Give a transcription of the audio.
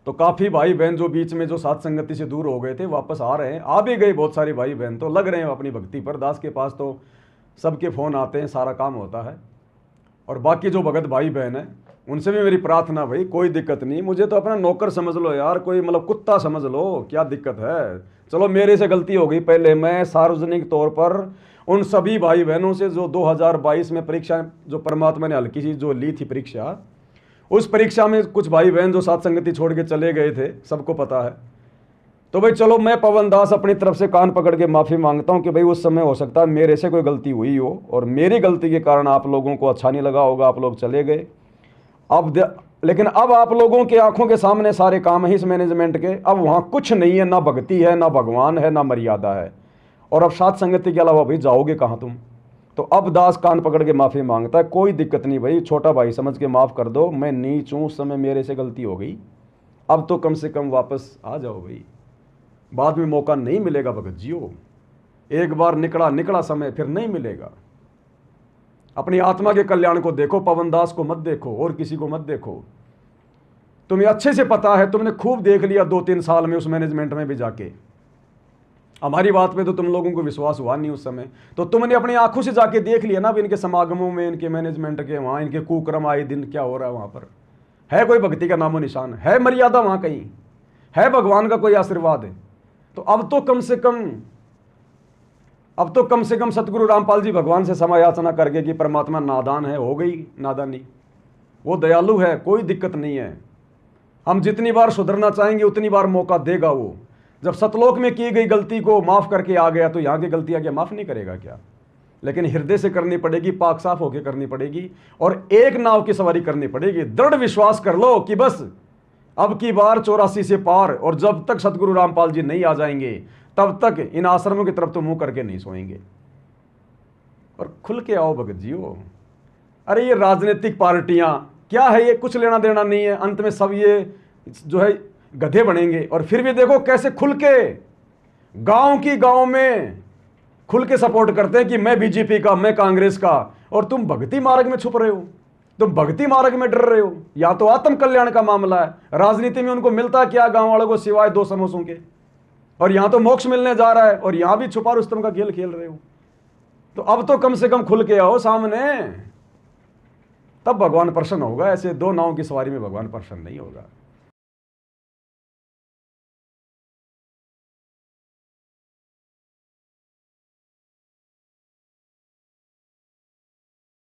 तो काफ़ी भाई बहन जो बीच में जो साथ संगति से दूर हो गए थे वापस आ रहे हैं, आ भी गए बहुत सारे भाई बहन, तो लग रहे हैं अपनी भक्ति पर। दास के पास तो सबके फ़ोन आते हैं, सारा काम होता है। और बाकी जो भगत भाई बहन है उनसे भी मेरी प्रार्थना, भाई कोई दिक्कत नहीं, मुझे तो अपना नौकर समझ लो यार, कोई मतलब कुत्ता समझ लो, क्या दिक्कत है। चलो मेरे से गलती हो गई पहले, मैं सार्वजनिक तौर पर उन सभी भाई बहनों से जो 2022 में परीक्षा जो परमात्मा ने हल्की सी जो ली थी परीक्षा, उस परीक्षा में कुछ भाई बहन जो साथ संगति छोड़ के चले गए थे, सबको पता है। तो भाई चलो मैं पवन दास अपनी तरफ से कान पकड़ के माफ़ी मांगता हूं कि भाई उस समय हो सकता है मेरे से कोई गलती हुई हो और मेरी गलती के कारण आप लोगों को अच्छा नहीं लगा होगा, आप लोग चले गए। लेकिन अब आप लोगों के आंखों के सामने सारे काम है इस मैनेजमेंट के, अब वहाँ कुछ नहीं है, ना भक्ति है, ना भगवान है, ना मर्यादा है। और अब साथ संगति के अलावा भाई जाओगे कहाँ तुम। तो अब दास कान पकड़ के माफ़ी मांगता है, कोई दिक्कत नहीं भाई, छोटा भाई समझ के माफ़ कर दो, मैं नीच हूँ, उस समय मेरे से गलती हो गई, अब तो कम से कम वापस आ जाओ भाई, बाद में मौका नहीं मिलेगा भगत जियो। एक बार निकला समय फिर नहीं मिलेगा। अपनी आत्मा के कल्याण को देखो, पवन दास को मत देखो और किसी को मत देखो। तुम्हें अच्छे से पता है, तुमने खूब देख लिया 2-3 साल में उस मैनेजमेंट में भी जाके। हमारी बात पे तो तुम लोगों को विश्वास हुआ नहीं उस समय, तो तुमने अपनी आंखों से जाके देख लिया ना अब इनके समागमों में, इनके मैनेजमेंट के वहाँ इनके कुक्रम आए दिन क्या हो रहा है वहाँ पर। है कोई भक्ति का नामो निशान, है मर्यादा वहाँ कहीं, है भगवान का कोई आशीर्वाद है। तो अब तो कम से कम सतगुरु रामपाल जी भगवान से क्षमा याचना करके कि परमात्मा नादान है, हो गई नादानी, वो दयालु है, कोई दिक्कत नहीं है। हम जितनी बार सुधरना चाहेंगे उतनी बार मौका देगा वो। जब सतलोक में की गई गलती को माफ़ करके आ गया तो यहाँ की गलतियाँ क्या माफ़ नहीं करेगा क्या। लेकिन हृदय से करनी पड़ेगी, पाक साफ होकर करनी पड़ेगी और एक नाव की सवारी करनी पड़ेगी। दृढ़ विश्वास कर लो कि बस अब की बार 84 से पार, और जब तक सतगुरु रामपाल जी नहीं आ जाएंगे तब तक इन आश्रमों की तरफ तो मुंह करके नहीं सोएंगे। और खुल के आओ भगत जियो। अरे ये राजनीतिक पार्टियां क्या है, ये कुछ लेना देना नहीं है, अंत में सब ये जो है गधे बनेंगे। और फिर भी देखो कैसे खुल के गांव में खुल के सपोर्ट करते हैं कि मैं बीजेपी का, मैं कांग्रेस का, और तुम भक्ति मार्ग में छुप रहे हो, तुम भक्ति मार्ग में डर रहे हो। या तो आत्म कल्याण का मामला है, राजनीति में उनको मिलता क्या गांव वालों को सिवाय 2 समोसों के, और यहां तो मोक्ष मिलने जा रहा है और यहां भी छुपा रुस्तम का खेल खेल रहे हो। तो अब तो कम से कम खुल के आओ सामने, तब भगवान प्रसन्न होगा। ऐसे 2 नाव की सवारी में भगवान प्रसन्न नहीं होगा।